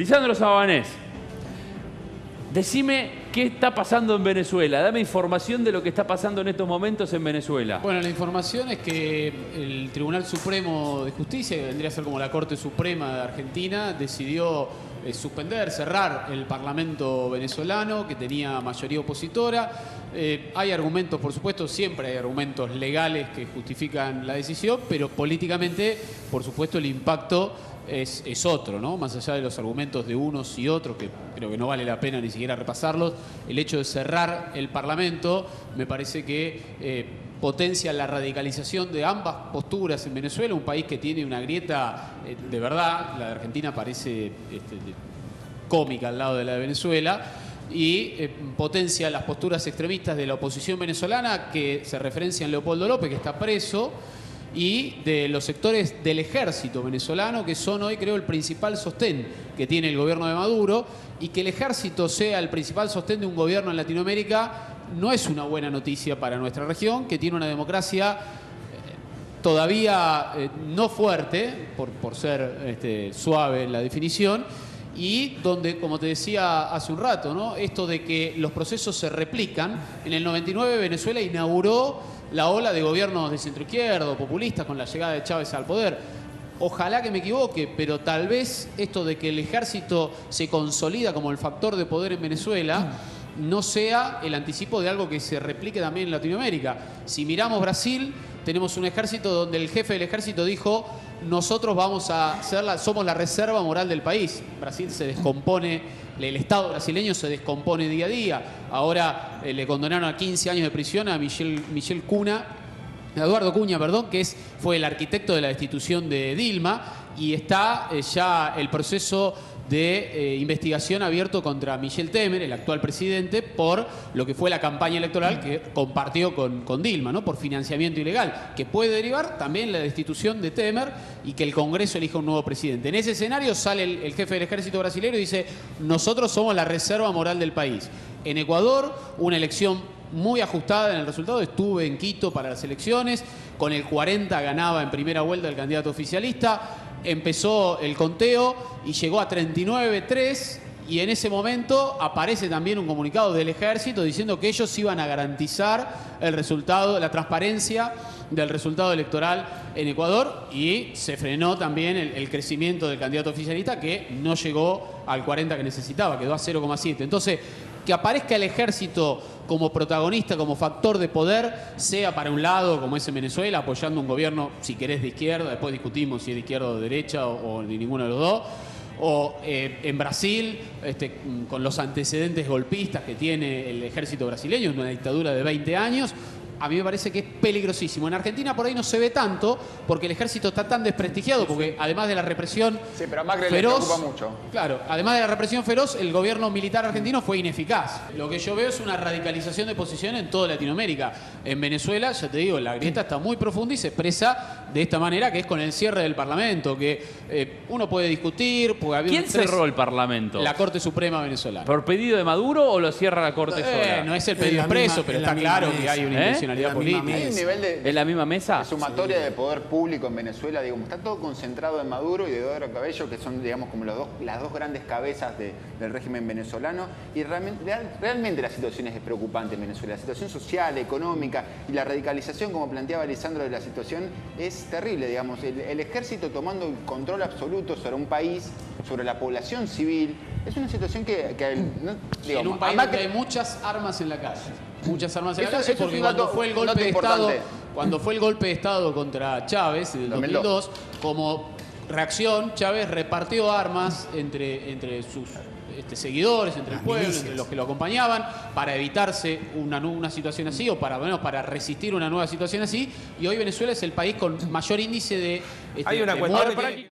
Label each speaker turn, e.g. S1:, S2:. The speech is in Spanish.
S1: Lisandro Sabanés, decime qué está pasando en Venezuela. Dame información de lo que está pasando en estos momentos en Venezuela.
S2: Bueno, la información es que el Tribunal Supremo de Justicia, que vendría a ser como la Corte Suprema de Argentina, decidió suspender, cerrar el Parlamento venezolano, que tenía mayoría opositora. Hay argumentos, por supuesto, siempre hay argumentos legales que justifican la decisión, pero políticamente, por supuesto, el impacto es otro, ¿no? Más allá de los argumentos de unos y otros, que creo que no vale la pena ni siquiera repasarlos, el hecho de cerrar el Parlamento me parece que potencia la radicalización de ambas posturas en Venezuela, un país que tiene una grieta de verdad, la de Argentina parece cómica al lado de la de Venezuela, y potencia las posturas extremistas de la oposición venezolana, que se referencia en Leopoldo López, que está preso, y de los sectores del ejército venezolano, que son hoy, creo, el principal sostén que tiene el gobierno de Maduro, y que el ejército sea el principal sostén de un gobierno en Latinoamérica no es una buena noticia para nuestra región, que tiene una democracia todavía no fuerte, por ser suave en la definición, y donde, como te decía hace un rato, ¿no? Esto de que los procesos se replican. En el 99 Venezuela inauguró la ola de gobiernos de centroizquierdo, populistas, con la llegada de Chávez al poder. Ojalá que me equivoque, pero tal vez esto de que el ejército se consolida como el factor de poder en Venezuela no sea el anticipo de algo que se replique también en Latinoamérica. Si miramos Brasil, tenemos un ejército donde el jefe del ejército dijo: nosotros vamos a ser somos la reserva moral del país. Brasil se descompone, el Estado brasileño se descompone día a día. Ahora le condenaron a 15 años de prisión a Eduardo Cunha, que fue el arquitecto de la destitución de Dilma, y está ya el proceso de investigación abierto contra Michel Temer, el actual presidente, por lo que fue la campaña electoral que compartió con Dilma, ¿no? Por financiamiento ilegal, que puede derivar también la destitución de Temer y que el Congreso elija un nuevo presidente. En ese escenario sale el jefe del ejército brasileño y dice: nosotros somos la reserva moral del país. En Ecuador, una elección muy ajustada en el resultado. Estuve en Quito para las elecciones. Con el 40 ganaba en primera vuelta el candidato oficialista. Empezó el conteo y llegó a 39-3. Y en ese momento aparece también un comunicado del ejército diciendo que ellos iban a garantizar el resultado, la transparencia del resultado electoral en Ecuador, y se frenó también el crecimiento del candidato oficialista, que no llegó al 40 que necesitaba, quedó a 0,7. Entonces, que aparezca el ejército como protagonista, como factor de poder, sea para un lado, como es en Venezuela, apoyando un gobierno, si querés, de izquierda, después discutimos si es de izquierda o de derecha o de ninguno de los dos, o en Brasil, con los antecedentes golpistas que tiene el ejército brasileño, una dictadura de 20 años, a mí me parece que es peligrosísimo. En Argentina por ahí no se ve tanto, porque el ejército está tan desprestigiado, porque además de la represión
S3: pero a Macri
S2: feroz,
S3: le preocupa mucho.
S2: Claro, además de la represión feroz, el gobierno militar argentino fue ineficaz. Lo que yo veo es una radicalización de posición en toda Latinoamérica. En Venezuela, ya te digo, la grieta está muy profunda y se expresa de esta manera, que es con el cierre del Parlamento, que uno puede discutir.
S1: ¿Quién cerró el Parlamento?
S2: La Corte Suprema venezolana.
S1: ¿Por pedido de Maduro o lo cierra la Corte sola?
S2: No es el pedido expreso, pero está claro que hay una intencionalidad política.
S3: Hay un nivel
S1: ¿En la misma mesa?
S3: de sumatoria de poder público en Venezuela, digamos, está todo concentrado en Maduro y de Eduardo Cabello, que son, digamos, como las dos grandes cabezas del régimen venezolano, y realmente la situación es preocupante en Venezuela. La situación social, económica y la radicalización, como planteaba Lisandro, de la situación es terrible, digamos. El ejército tomando el control absoluto sobre un país, sobre la población civil, es una situación que
S2: en un país donde hay muchas armas en la calle. Muchas armas en la calle, porque cuando fue el golpe de Estado contra Chávez en el 2002, como reacción, Chávez repartió armas entre sus seguidores, entre el pueblo, entre los que lo acompañaban, para evitarse una situación así, o para resistir una nueva situación así. Y hoy Venezuela es el país con mayor índice de
S4: hay una cuestión
S2: muerte.